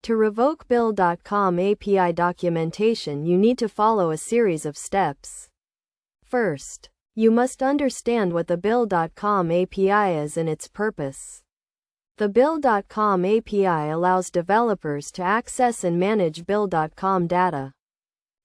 To revoke Bill.com API documentation, you need to follow a series of steps. First, you must understand what the Bill.com API is and its purpose. The Bill.com API allows developers to access and manage Bill.com data,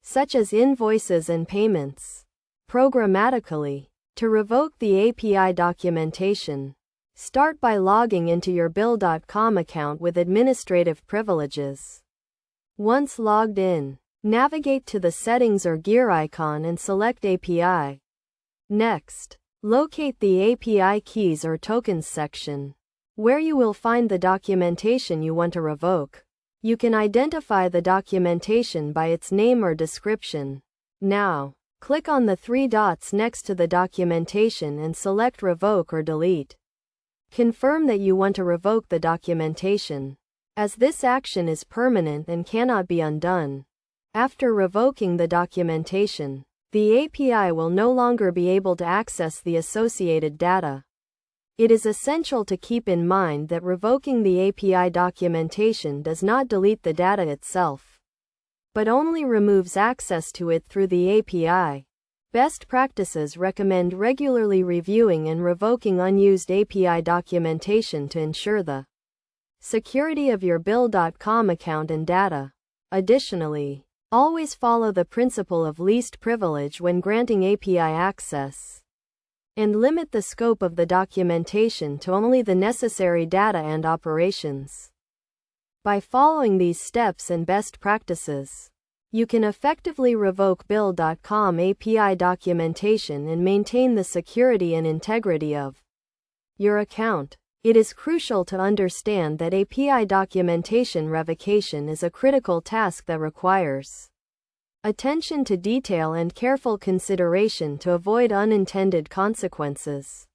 such as invoices and payments, programmatically. To revoke the API documentation, start by logging into your Bill.com account with administrative privileges. Once logged in, navigate to the settings or gear icon and select API. Next, locate the API keys or tokens section, where you will find the documentation you want to revoke. You can identify the documentation by its name or description. Now, click on the three dots next to the documentation and select Revoke or Delete. Confirm that you want to revoke the documentation, as this action is permanent and cannot be undone. After revoking the documentation, the API will no longer be able to access the associated data. It is essential to keep in mind that revoking the API documentation does not delete the data itself, but only removes access to it through the API. Best practices recommend regularly reviewing and revoking unused API documentation to ensure the security of your Bill.com account and data. Additionally, always follow the principle of least privilege when granting API access, and limit the scope of the documentation to only the necessary data and operations. By following these steps and best practices, you can effectively revoke Bill.com API documentation and maintain the security and integrity of your account. It is crucial to understand that API documentation revocation is a critical task that requires attention to detail and careful consideration to avoid unintended consequences.